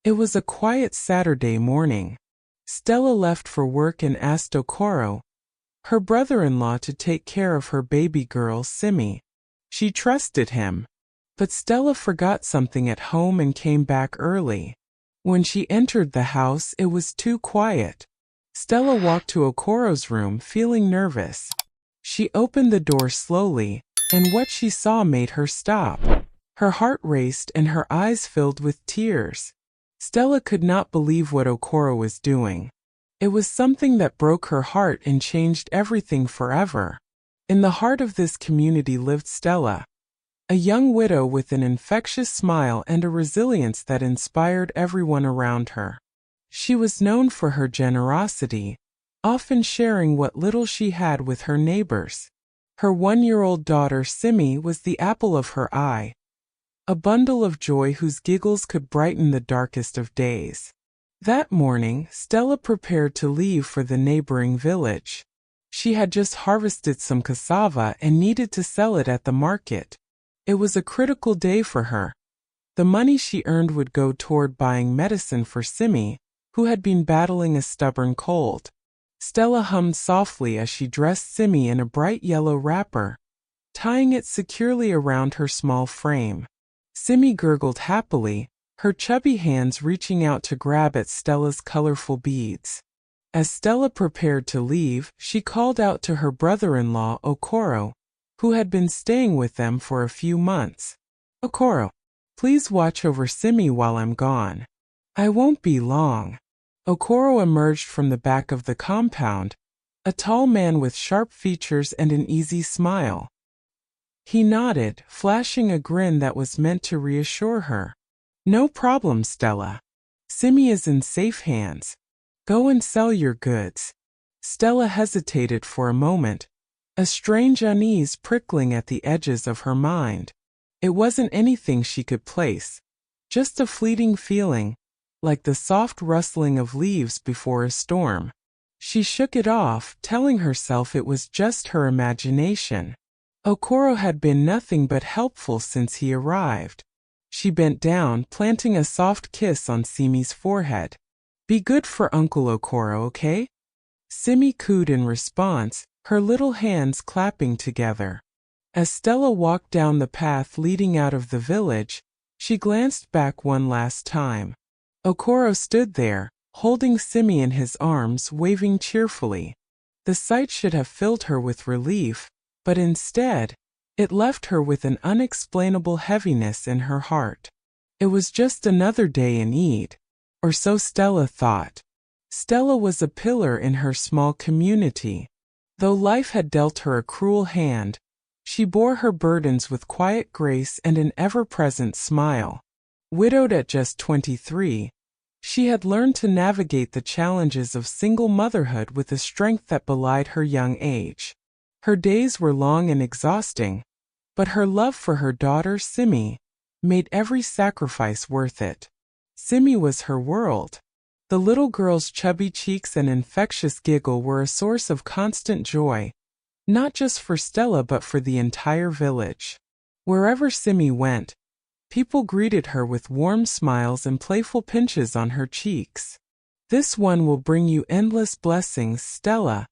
It was a quiet Saturday morning. Stella left for work and asked Okoro, her brother-in-law, to take care of her baby girl, Simi. She trusted him. But Stella forgot something at home and came back early. When she entered the house, it was too quiet. Stella walked to Okoro's room feeling nervous. She opened the door slowly, and what she saw made her stop. Her heart raced and her eyes filled with tears. Stella could not believe what Okoro was doing. It was something that broke her heart and changed everything forever. In the heart of this community lived Stella, a young widow with an infectious smile and a resilience that inspired everyone around her. She was known for her generosity, often sharing what little she had with her neighbors. Her 1-year-old daughter Simi was the apple of her eye, a bundle of joy whose giggles could brighten the darkest of days. That morning, Stella prepared to leave for the neighboring village. She had just harvested some cassava and needed to sell it at the market. It was a critical day for her. The money she earned would go toward buying medicine for Simi, who had been battling a stubborn cold. Stella hummed softly as she dressed Simi in a bright yellow wrapper, tying it securely around her small frame. Simi gurgled happily, her chubby hands reaching out to grab at Stella's colorful beads. As Stella prepared to leave, she called out to her brother-in-law, Okoro, who had been staying with them for a few months. "Okoro, please watch over Simi while I'm gone. I won't be long." Okoro emerged from the back of the compound, a tall man with sharp features and an easy smile. He nodded, flashing a grin that was meant to reassure her. "No problem, Stella. Simi is in safe hands. Go and sell your goods." Stella hesitated for a moment, a strange unease prickling at the edges of her mind. It wasn't anything she could place, just a fleeting feeling, like the soft rustling of leaves before a storm. She shook it off, telling herself it was just her imagination. Okoro had been nothing but helpful since he arrived. She bent down, planting a soft kiss on Simi's forehead. "Be good for Uncle Okoro, okay?" Simi cooed in response, her little hands clapping together. As Stella walked down the path leading out of the village, she glanced back one last time. Okoro stood there, holding Simi in his arms, waving cheerfully. The sight should have filled her with relief, but instead, it left her with an unexplainable heaviness in her heart. It was just another day in Eid, or so Stella thought. Stella was a pillar in her small community. Though life had dealt her a cruel hand, she bore her burdens with quiet grace and an ever-present smile. Widowed at just 23, she had learned to navigate the challenges of single motherhood with a strength that belied her young age. Her days were long and exhausting, but her love for her daughter Simi made every sacrifice worth it. Simi was her world. The little girl's chubby cheeks and infectious giggle were a source of constant joy, not just for Stella but for the entire village. Wherever Simi went, people greeted her with warm smiles and playful pinches on her cheeks. "This one will bring you endless blessings, Stella,"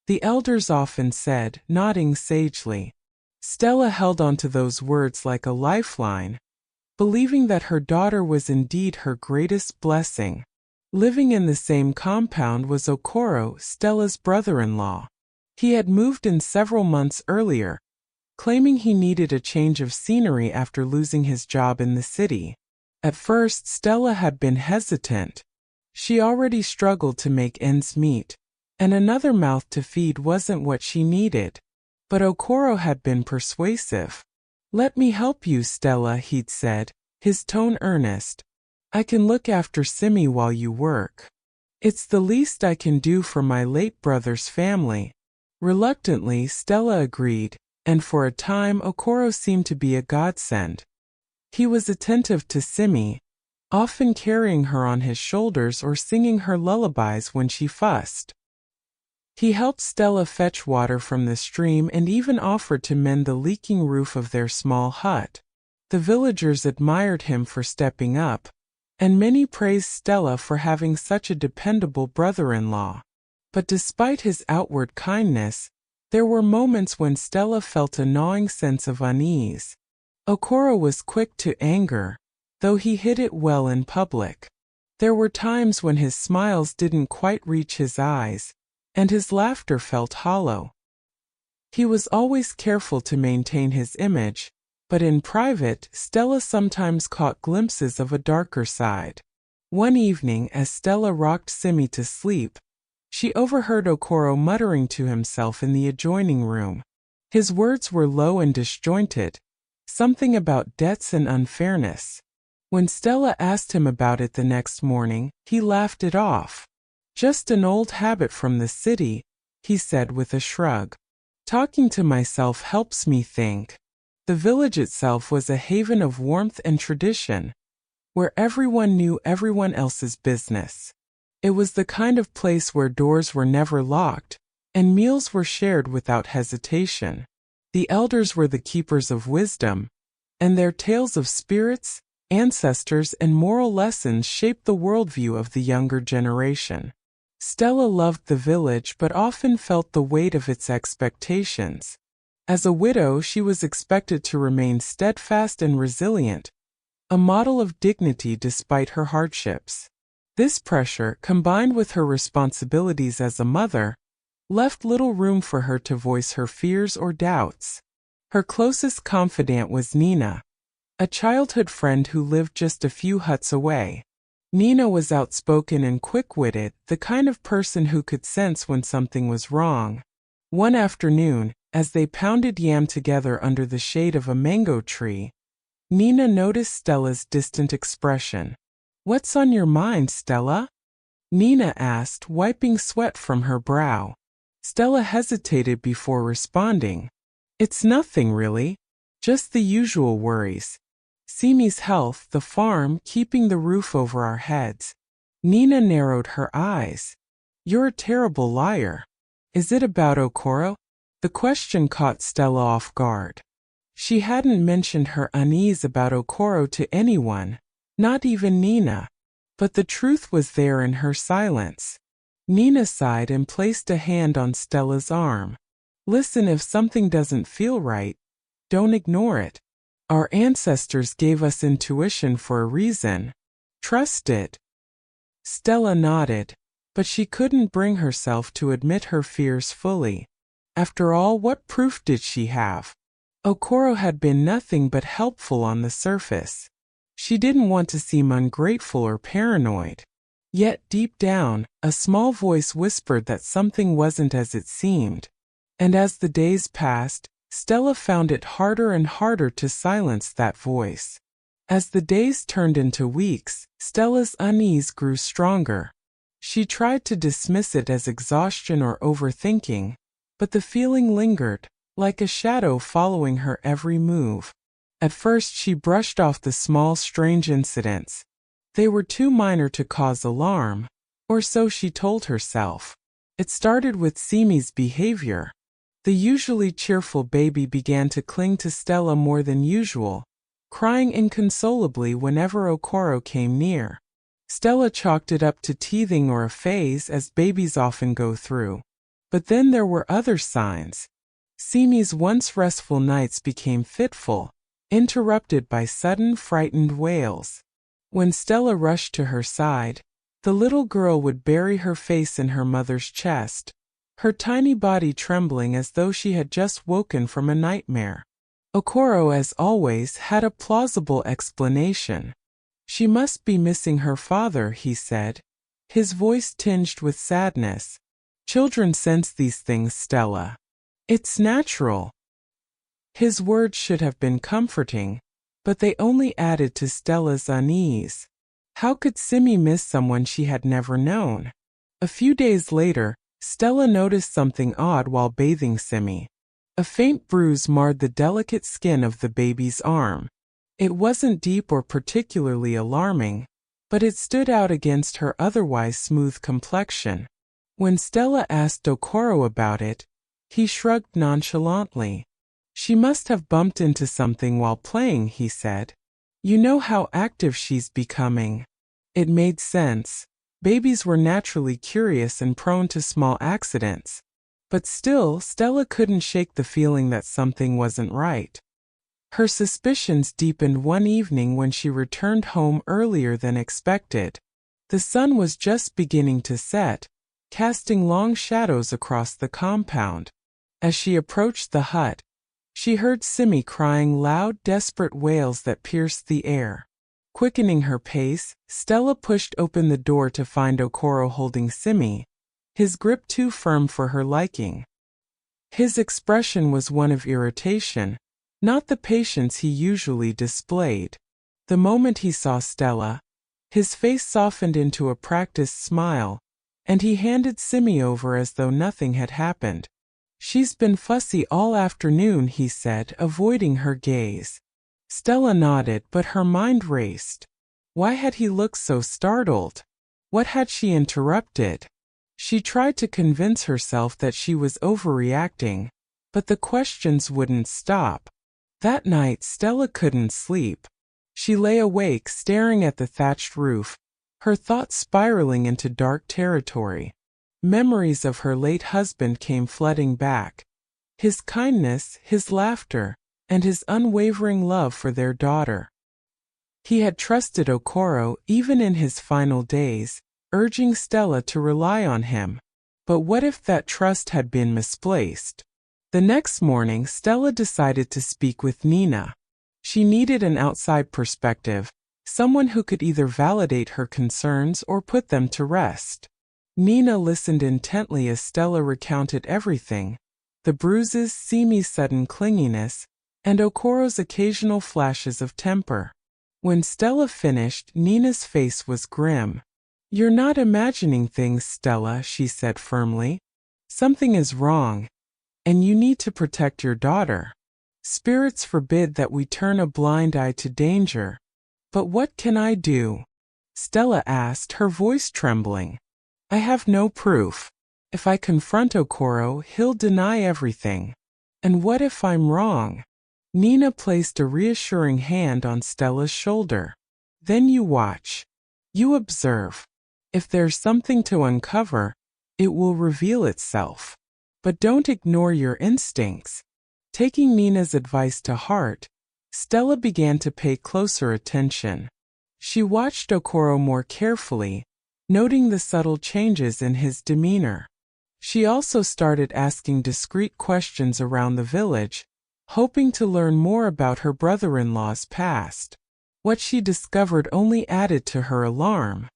the elders often said, nodding sagely. Stella held on to those words like a lifeline, believing that her daughter was indeed her greatest blessing. Living in the same compound was Okoro, Stella's brother-in-law. He had moved in several months earlier, claiming he needed a change of scenery after losing his job in the city. At first, Stella had been hesitant. She already struggled to make ends meet, and another mouth to feed wasn't what she needed. But Okoro had been persuasive. "Let me help you, Stella," he'd said, his tone earnest. "I can look after Simi while you work. It's the least I can do for my late brother's family." Reluctantly, Stella agreed, and for a time Okoro seemed to be a godsend. He was attentive to Simi, often carrying her on his shoulders or singing her lullabies when she fussed. He helped Stella fetch water from the stream and even offered to mend the leaking roof of their small hut. The villagers admired him for stepping up, and many praised Stella for having such a dependable brother-in-law. But despite his outward kindness, there were moments when Stella felt a gnawing sense of unease. Okoro was quick to anger, though he hid it well in public. There were times when his smiles didn't quite reach his eyes, and his laughter felt hollow. He was always careful to maintain his image, but in private, Stella sometimes caught glimpses of a darker side. One evening, as Stella rocked Simi to sleep, she overheard Okoro muttering to himself in the adjoining room. His words were low and disjointed, something about debts and unfairness. When Stella asked him about it the next morning, he laughed it off. "Just an old habit from the city," he said with a shrug. "Talking to myself helps me think." The village itself was a haven of warmth and tradition, where everyone knew everyone else's business. It was the kind of place where doors were never locked, and meals were shared without hesitation. The elders were the keepers of wisdom, and their tales of spirits, ancestors, and moral lessons shaped the worldview of the younger generation. Stella loved the village but often felt the weight of its expectations. As a widow, she was expected to remain steadfast and resilient, a model of dignity despite her hardships. This pressure, combined with her responsibilities as a mother, left little room for her to voice her fears or doubts. Her closest confidant was Nina, a childhood friend who lived just a few huts away. Nina was outspoken and quick-witted, the kind of person who could sense when something was wrong. One afternoon, as they pounded yam together under the shade of a mango tree, Nina noticed Stella's distant expression. "What's on your mind, Stella?" Nina asked, wiping sweat from her brow. Stella hesitated before responding. "It's nothing really. Just the usual worries. Simi's health, the farm, keeping the roof over our heads." Nina narrowed her eyes. "You're a terrible liar. Is it about Okoro?" The question caught Stella off guard. She hadn't mentioned her unease about Okoro to anyone, not even Nina. But the truth was there in her silence. Nina sighed and placed a hand on Stella's arm. "Listen, if something doesn't feel right, don't ignore it. Our ancestors gave us intuition for a reason. Trust it." Stella nodded, but she couldn't bring herself to admit her fears fully. After all, what proof did she have? Okoro had been nothing but helpful on the surface. She didn't want to seem ungrateful or paranoid. Yet deep down, a small voice whispered that something wasn't as it seemed. And as the days passed, Stella found it harder and harder to silence that voice. As the days turned into weeks, Stella's unease grew stronger. She tried to dismiss it as exhaustion or overthinking, but the feeling lingered, like a shadow following her every move. At first she brushed off the small, strange incidents. They were too minor to cause alarm, or so she told herself. It started with Simi's behavior. The usually cheerful baby began to cling to Stella more than usual, crying inconsolably whenever Okoro came near. Stella chalked it up to teething or a phase, as babies often go through. But then there were other signs. Simi's once restful nights became fitful, interrupted by sudden frightened wails. When Stella rushed to her side, the little girl would bury her face in her mother's chest, her tiny body trembling as though she had just woken from a nightmare. Okoro, as always, had a plausible explanation. "She must be missing her father," he said, his voice tinged with sadness. "Children sense these things, Stella. It's natural." His words should have been comforting, but they only added to Stella's unease. How could Simi miss someone she had never known? A few days later, Stella noticed something odd while bathing Simi. A faint bruise marred the delicate skin of the baby's arm. It wasn't deep or particularly alarming, but it stood out against her otherwise smooth complexion. When Stella asked Okoro about it, he shrugged nonchalantly. "She must have bumped into something while playing," he said. "You know how active she's becoming." It made sense. Babies were naturally curious and prone to small accidents. But still, Stella couldn't shake the feeling that something wasn't right. Her suspicions deepened one evening when she returned home earlier than expected. The sun was just beginning to set, casting long shadows across the compound. As she approached the hut, she heard Simi crying loud, desperate wails that pierced the air. Quickening her pace, Stella pushed open the door to find Okoro holding Simi, his grip too firm for her liking. His expression was one of irritation, not the patience he usually displayed. The moment he saw Stella, his face softened into a practiced smile, and he handed Simi over as though nothing had happened. "She's been fussy all afternoon," he said, avoiding her gaze. Stella nodded, but her mind raced. Why had he looked so startled? What had she interrupted? She tried to convince herself that she was overreacting, but the questions wouldn't stop. That night Stella couldn't sleep. She lay awake staring at the thatched roof, her thoughts spiraling into dark territory. Memories of her late husband came flooding back. His kindness, his laughter, and his unwavering love for their daughter. He had trusted Okoro even in his final days, urging Stella to rely on him. But what if that trust had been misplaced? The next morning, Stella decided to speak with Nina. She needed an outside perspective, someone who could either validate her concerns or put them to rest. Nina listened intently as Stella recounted everything: the bruises, Simi's sudden clinginess, and Okoro's occasional flashes of temper. When Stella finished, Nina's face was grim. "You're not imagining things, Stella," she said firmly. "Something is wrong, and you need to protect your daughter. Spirits forbid that we turn a blind eye to danger." "But what can I do?" Stella asked, her voice trembling. "I have no proof. If I confront Okoro, he'll deny everything. And what if I'm wrong?" Nina placed a reassuring hand on Stella's shoulder. "Then you watch. You observe. If there's something to uncover, it will reveal itself. But don't ignore your instincts." Taking Nina's advice to heart, Stella began to pay closer attention. She watched Okoro more carefully, noting the subtle changes in his demeanor. She also started asking discreet questions around the village, hoping to learn more about her brother-in-law's past. What she discovered only added to her alarm.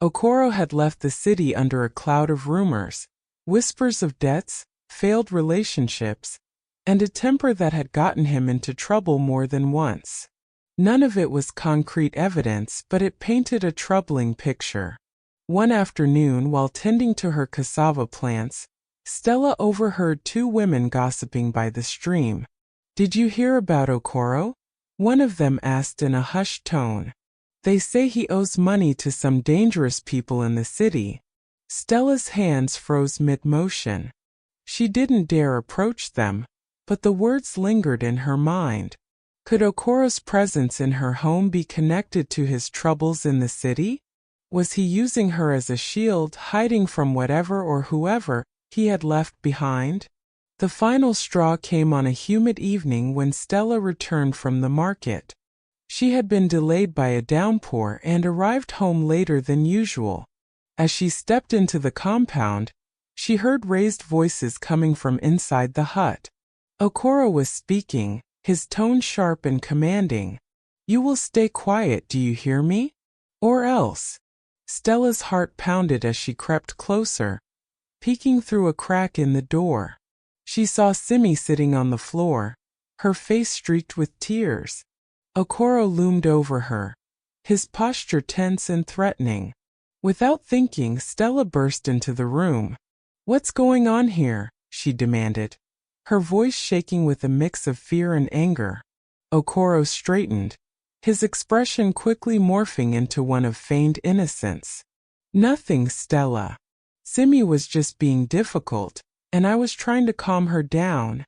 Okoro had left the city under a cloud of rumors, whispers of debts, failed relationships, and a temper that had gotten him into trouble more than once. None of it was concrete evidence, but it painted a troubling picture. One afternoon, while tending to her cassava plants, Stella overheard two women gossiping by the stream. "Did you hear about Okoro?" one of them asked in a hushed tone. "They say he owes money to some dangerous people in the city." Stella's hands froze mid-motion. She didn't dare approach them, but the words lingered in her mind. Could Okoro's presence in her home be connected to his troubles in the city? Was he using her as a shield, hiding from whatever or whoever he had left behind? The final straw came on a humid evening when Stella returned from the market. She had been delayed by a downpour and arrived home later than usual. As she stepped into the compound, she heard raised voices coming from inside the hut. Okoro was speaking, his tone sharp and commanding. "You will stay quiet, do you hear me? Or else." Stella's heart pounded as she crept closer, peeking through a crack in the door. She saw Simi sitting on the floor, her face streaked with tears. Okoro loomed over her, his posture tense and threatening. Without thinking, Stella burst into the room. "What's going on here?" she demanded, her voice shaking with a mix of fear and anger. Okoro straightened, his expression quickly morphing into one of feigned innocence. "Nothing, Stella. Simi was just being difficult, and I was trying to calm her down."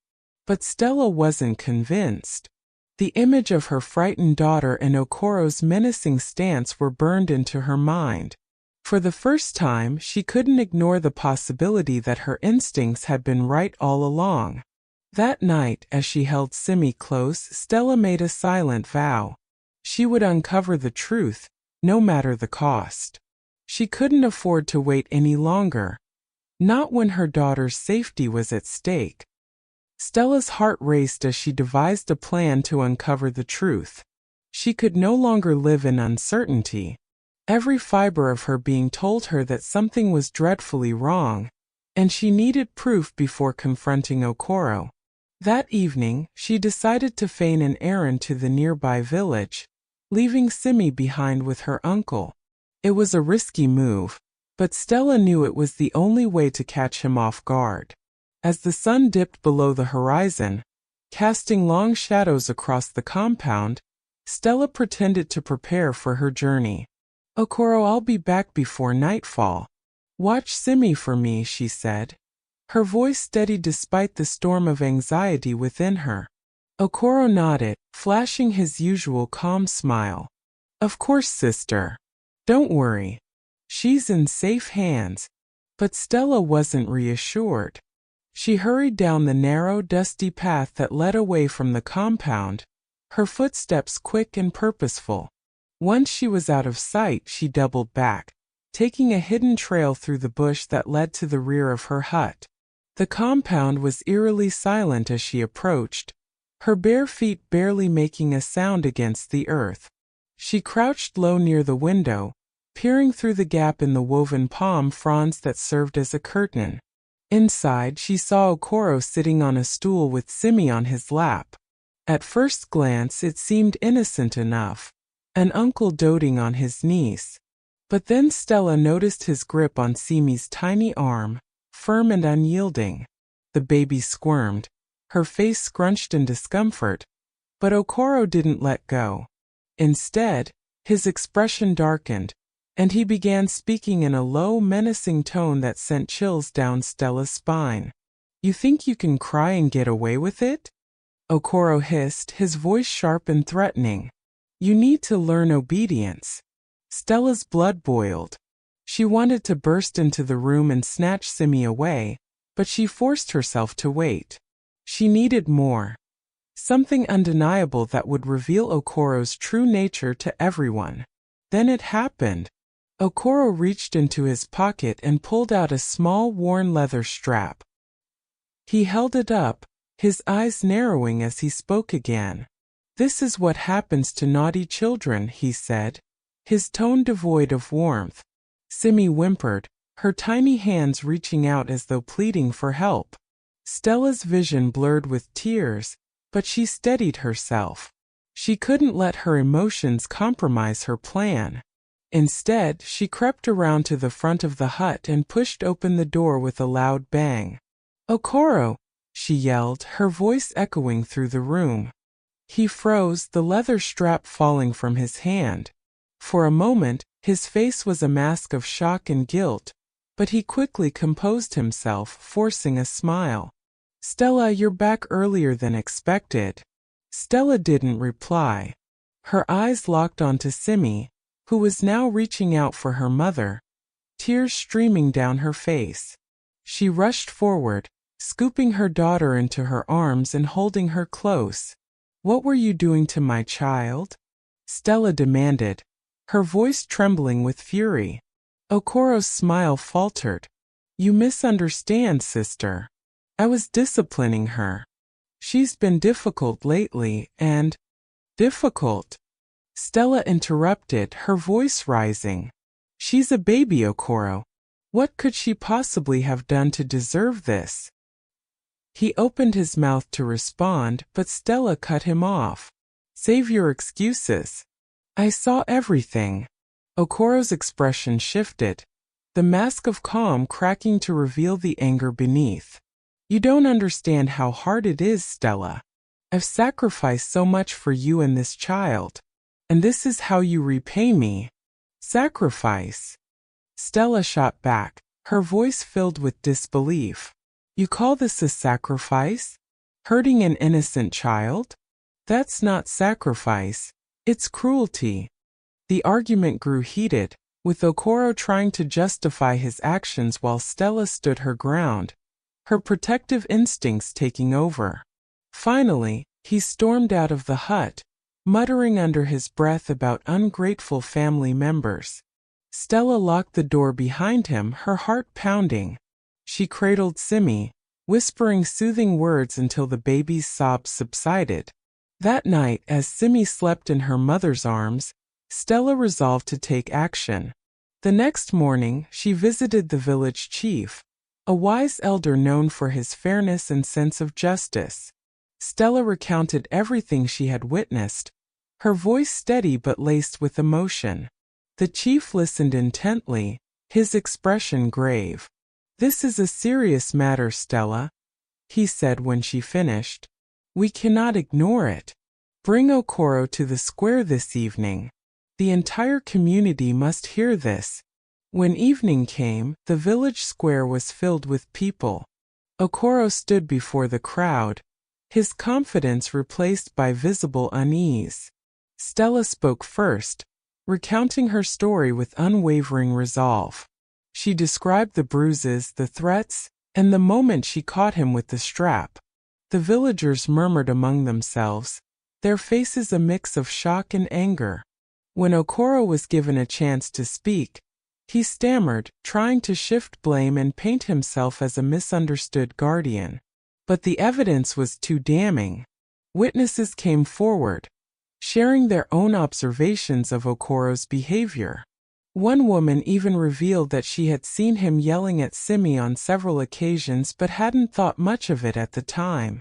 But Stella wasn't convinced. The image of her frightened daughter and Okoro's menacing stance were burned into her mind. For the first time, she couldn't ignore the possibility that her instincts had been right all along. That night, as she held Simi close, Stella made a silent vow. She would uncover the truth, no matter the cost. She couldn't afford to wait any longer. Not when her daughter's safety was at stake. Stella's heart raced as she devised a plan to uncover the truth. She could no longer live in uncertainty. Every fiber of her being told her that something was dreadfully wrong, and she needed proof before confronting Okoro. That evening, she decided to feign an errand to the nearby village, leaving Simi behind with her uncle. It was a risky move, but Stella knew it was the only way to catch him off guard. As the sun dipped below the horizon, casting long shadows across the compound, Stella pretended to prepare for her journey. "Okoro, I'll be back before nightfall. Watch Simi for me," she said. Her voice steadied despite the storm of anxiety within her. Okoro nodded, flashing his usual calm smile. "Of course, sister. Don't worry. She's in safe hands." But Stella wasn't reassured. She hurried down the narrow, dusty path that led away from the compound, her footsteps quick and purposeful. Once she was out of sight, she doubled back, taking a hidden trail through the bush that led to the rear of her hut. The compound was eerily silent as she approached, her bare feet barely making a sound against the earth. She crouched low near the window, peering through the gap in the woven palm fronds that served as a curtain. Inside, she saw Okoro sitting on a stool with Simi on his lap. At first glance, it seemed innocent enough, an uncle doting on his niece. But then Stella noticed his grip on Simi's tiny arm, firm and unyielding. The baby squirmed, her face scrunched in discomfort, but Okoro didn't let go. Instead, his expression darkened, and he began speaking in a low, menacing tone that sent chills down Stella's spine. "You think you can cry and get away with it?" Okoro hissed, his voice sharp and threatening. "You need to learn obedience." Stella's blood boiled. She wanted to burst into the room and snatch Simi away, but she forced herself to wait. She needed more. Something undeniable that would reveal Okoro's true nature to everyone. Then it happened. Okoro reached into his pocket and pulled out a small worn leather strap. He held it up, his eyes narrowing as he spoke again. "This is what happens to naughty children," he said, his tone devoid of warmth. Simi whimpered, her tiny hands reaching out as though pleading for help. Stella's vision blurred with tears, but she steadied herself. She couldn't let her emotions compromise her plan. Instead, she crept around to the front of the hut and pushed open the door with a loud bang. "Okoro!" she yelled, her voice echoing through the room. He froze, the leather strap falling from his hand. For a moment, his face was a mask of shock and guilt, but he quickly composed himself, forcing a smile. "Stella, you're back earlier than expected." Stella didn't reply. Her eyes locked onto Simi, who was now reaching out for her mother, tears streaming down her face. She rushed forward, scooping her daughter into her arms and holding her close. "What were you doing to my child?" Stella demanded, her voice trembling with fury. Okoro's smile faltered. "You misunderstand, sister. I was disciplining her. She's been difficult lately, and—" "Difficult?" Stella interrupted, her voice rising. "She's a baby, Okoro. What could she possibly have done to deserve this?" He opened his mouth to respond, but Stella cut him off. "Save your excuses. I saw everything." Okoro's expression shifted, the mask of calm cracking to reveal the anger beneath. "You don't understand how hard it is, Stella. I've sacrificed so much for you and this child. And this is how you repay me. Sacrifice." Stella shot back, her voice filled with disbelief. "You call this a sacrifice? Hurting an innocent child?" That's not sacrifice, it's cruelty. The argument grew heated, with Okoro trying to justify his actions while Stella stood her ground, her protective instincts taking over. Finally, he stormed out of the hut, muttering under his breath about ungrateful family members. Stella locked the door behind him, her heart pounding. She cradled Simi, whispering soothing words until the baby's sobs subsided. That night, as Simi slept in her mother's arms, Stella resolved to take action. The next morning, she visited the village chief, a wise elder known for his fairness and sense of justice. Stella recounted everything she had witnessed, her voice steady but laced with emotion. The chief listened intently, his expression grave. "This is a serious matter, Stella," he said when she finished. "We cannot ignore it. Bring Okoro to the square this evening. The entire community must hear this." When evening came, the village square was filled with people. Okoro stood before the crowd, his confidence replaced by visible unease. Stella spoke first, recounting her story with unwavering resolve. She described the bruises, the threats, and the moment she caught him with the strap. The villagers murmured among themselves, their faces a mix of shock and anger. When Okoro was given a chance to speak, he stammered, trying to shift blame and paint himself as a misunderstood guardian. But the evidence was too damning. Witnesses came forward, sharing their own observations of Okoro's behavior. One woman even revealed that she had seen him yelling at Simi on several occasions but hadn't thought much of it at the time.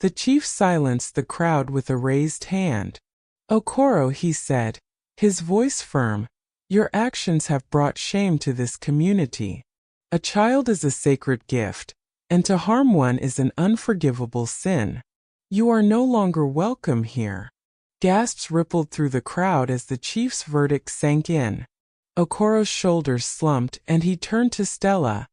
The chief silenced the crowd with a raised hand. "Okoro," he said, his voice firm, "your actions have brought shame to this community. A child is a sacred gift, and to harm one is an unforgivable sin. You are no longer welcome here." Gasps rippled through the crowd as the chief's verdict sank in. Okoro's shoulders slumped and he turned to Stella,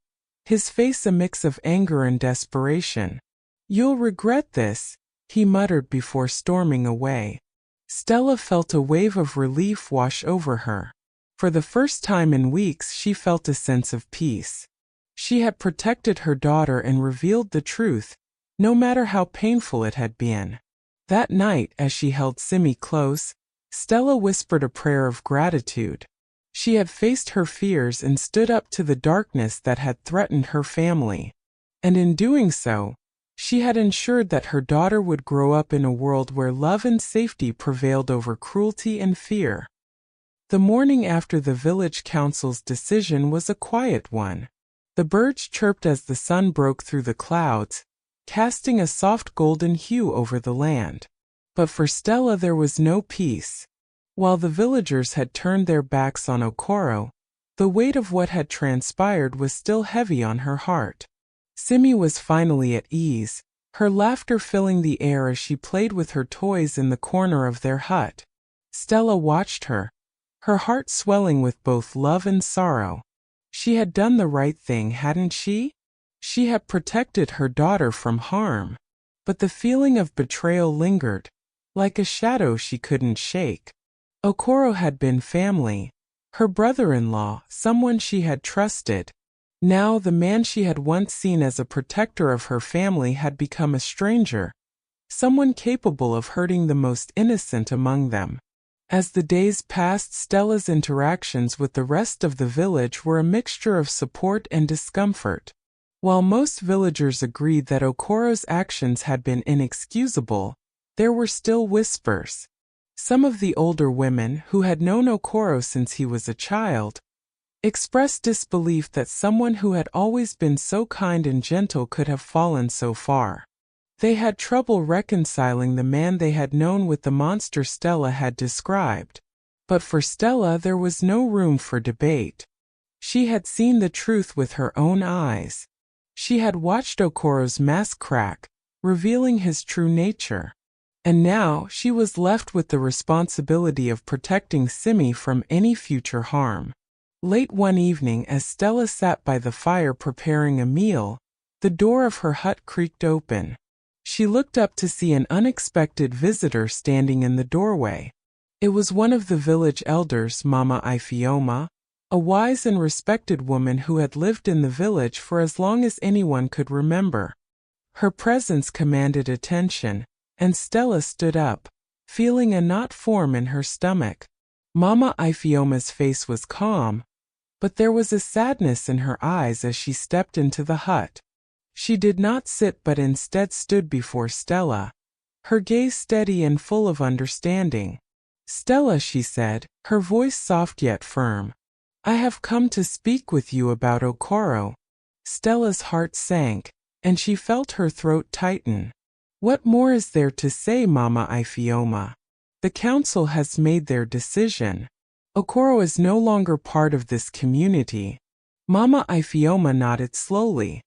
his face a mix of anger and desperation. "You'll regret this," he muttered before storming away. Stella felt a wave of relief wash over her. For the first time in weeks, she felt a sense of peace. She had protected her daughter and revealed the truth, no matter how painful it had been. That night, as she held Simi close, Stella whispered a prayer of gratitude. She had faced her fears and stood up to the darkness that had threatened her family. And in doing so, she had ensured that her daughter would grow up in a world where love and safety prevailed over cruelty and fear. The morning after the village council's decision was a quiet one. The birds chirped as the sun broke through the clouds, casting a soft golden hue over the land. But for Stella there was no peace. While the villagers had turned their backs on Okoro, the weight of what had transpired was still heavy on her heart. Simi was finally at ease, her laughter filling the air as she played with her toys in the corner of their hut. Stella watched her, her heart swelling with both love and sorrow. She had done the right thing, hadn't she? She had protected her daughter from harm. But the feeling of betrayal lingered, like a shadow she couldn't shake. Okoro had been family, her brother-in-law, someone she had trusted. Now the man she had once seen as a protector of her family had become a stranger, someone capable of hurting the most innocent among them. As the days passed, Stella's interactions with the rest of the village were a mixture of support and discomfort. While most villagers agreed that Okoro's actions had been inexcusable, there were still whispers. Some of the older women, who had known Okoro since he was a child, expressed disbelief that someone who had always been so kind and gentle could have fallen so far. They had trouble reconciling the man they had known with the monster Stella had described. But for Stella there was no room for debate. She had seen the truth with her own eyes. She had watched Okoro's mask crack, revealing his true nature. And now she was left with the responsibility of protecting Simi from any future harm. Late one evening, as Stella sat by the fire preparing a meal, the door of her hut creaked open. She looked up to see an unexpected visitor standing in the doorway. It was one of the village elders, Mama Ifeoma, a wise and respected woman who had lived in the village for as long as anyone could remember. Her presence commanded attention, and Stella stood up, feeling a knot form in her stomach. Mama Ifeoma's face was calm, but there was a sadness in her eyes as she stepped into the hut. She did not sit but instead stood before Stella, her gaze steady and full of understanding. "Stella," she said, her voice soft yet firm, "I have come to speak with you about Okoro." Stella's heart sank, and she felt her throat tighten. "What more is there to say, Mama Ifeoma? The council has made their decision. Okoro is no longer part of this community." Mama Ifeoma nodded slowly.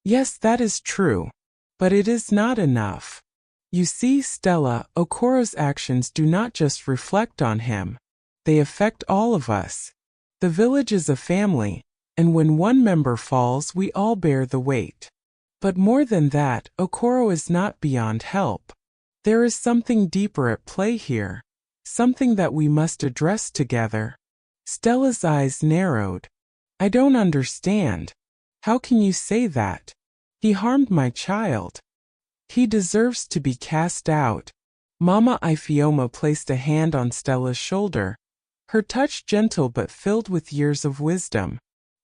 "Yes, that is true. But it is not enough. You see, Stella, Okoro's actions do not just reflect on him. They affect all of us. The village is a family, and when one member falls, we all bear the weight. But more than that, Okoro is not beyond help. There is something deeper at play here, something that we must address together." Stella's eyes narrowed. "I don't understand. How can you say that? He harmed my child. He deserves to be cast out." Mama Ifeoma placed a hand on Stella's shoulder, her touch gentle but filled with years of wisdom.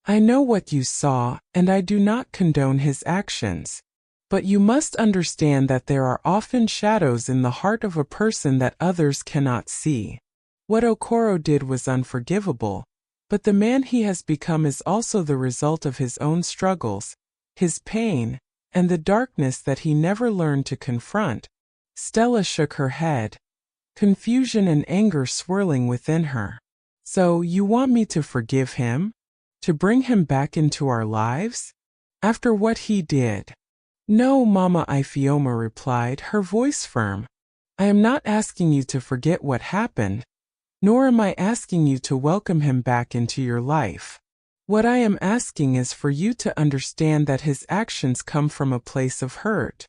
"I know what you saw, and I do not condone his actions. But you must understand that there are often shadows in the heart of a person that others cannot see. What Okoro did was unforgivable, but the man he has become is also the result of his own struggles, his pain, and the darkness that he never learned to confront." Stella shook her head, confusion and anger swirling within her. "So, you want me to forgive him? To bring him back into our lives? After what he did?" "No," Mama Ifeoma replied, her voice firm. "I am not asking you to forget what happened, nor am I asking you to welcome him back into your life. What I am asking is for you to understand that his actions come from a place of hurt.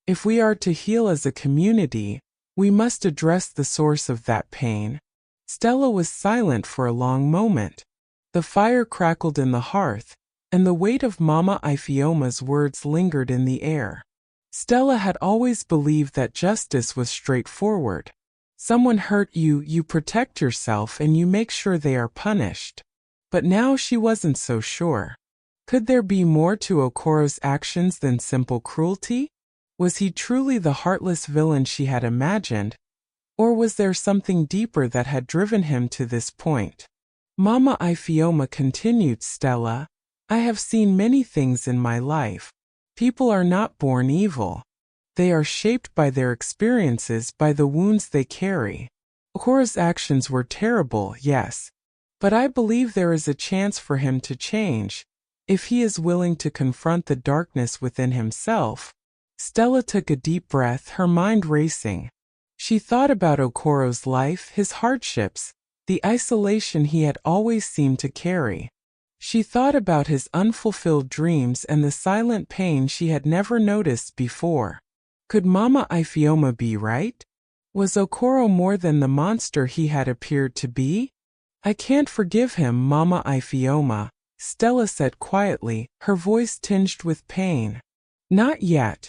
If we are to heal as a community, we must address the source of that pain." Stella was silent for a long moment. The fire crackled in the hearth, and the weight of Mama Ifeoma's words lingered in the air. Stella had always believed that justice was straightforward. Someone hurt you, you protect yourself and you make sure they are punished. But now she wasn't so sure. Could there be more to Okoro's actions than simple cruelty? Was he truly the heartless villain she had imagined? Or was there something deeper that had driven him to this point? Mama Ifeoma continued, "Stella, I have seen many things in my life. People are not born evil. They are shaped by their experiences, by the wounds they carry. Okoro's actions were terrible, yes. But I believe there is a chance for him to change, if he is willing to confront the darkness within himself." Stella took a deep breath, her mind racing. She thought about Okoro's life, his hardships, the isolation he had always seemed to carry. She thought about his unfulfilled dreams and the silent pain she had never noticed before. Could Mama Ifeoma be right? Was Okoro more than the monster he had appeared to be? "I can't forgive him, Mama Ifeoma," Stella said quietly, her voice tinged with pain. "Not yet.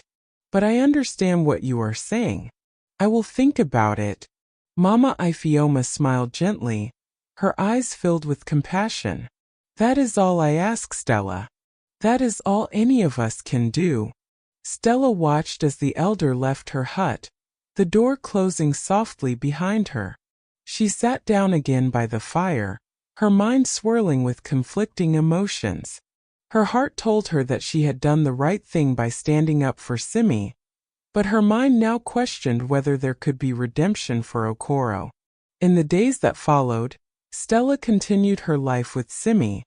But I understand what you are saying. I will think about it." Mama Ifeoma smiled gently, her eyes filled with compassion. "That is all I ask, Stella. That is all any of us can do." Stella watched as the elder left her hut, the door closing softly behind her. She sat down again by the fire, her mind swirling with conflicting emotions. Her heart told her that she had done the right thing by standing up for Simi, but her mind now questioned whether there could be redemption for Okoro. In the days that followed, Stella continued her life with Simi,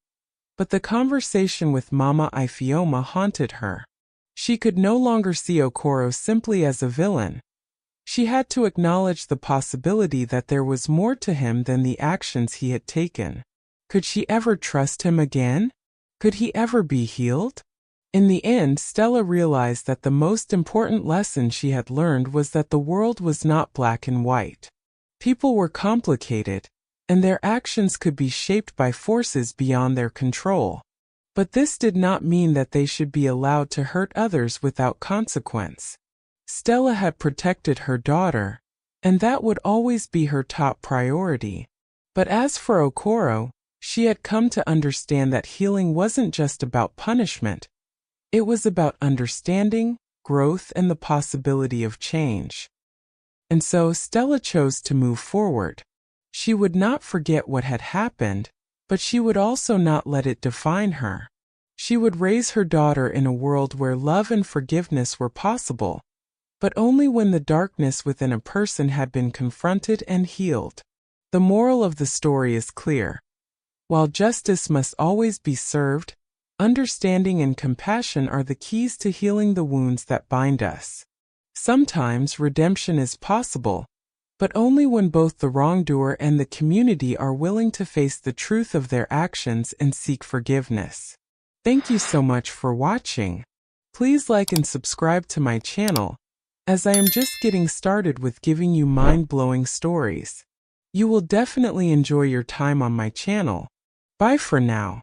but the conversation with Mama Ifeoma haunted her. She could no longer see Okoro simply as a villain. She had to acknowledge the possibility that there was more to him than the actions he had taken. Could she ever trust him again? Could he ever be healed? In the end, Stella realized that the most important lesson she had learned was that the world was not black and white. People were complicated, and their actions could be shaped by forces beyond their control. But this did not mean that they should be allowed to hurt others without consequence. Stella had protected her daughter, and that would always be her top priority. But as for Okoro, she had come to understand that healing wasn't just about punishment. It was about understanding, growth, and the possibility of change. And so Stella chose to move forward. She would not forget what had happened, but she would also not let it define her. She would raise her daughter in a world where love and forgiveness were possible, but only when the darkness within a person had been confronted and healed. The moral of the story is clear. While justice must always be served, understanding and compassion are the keys to healing the wounds that bind us. Sometimes redemption is possible, but only when both the wrongdoer and the community are willing to face the truth of their actions and seek forgiveness. Thank you so much for watching. Please like and subscribe to my channel, as I am just getting started with giving you mind-blowing stories. You will definitely enjoy your time on my channel. Bye for now.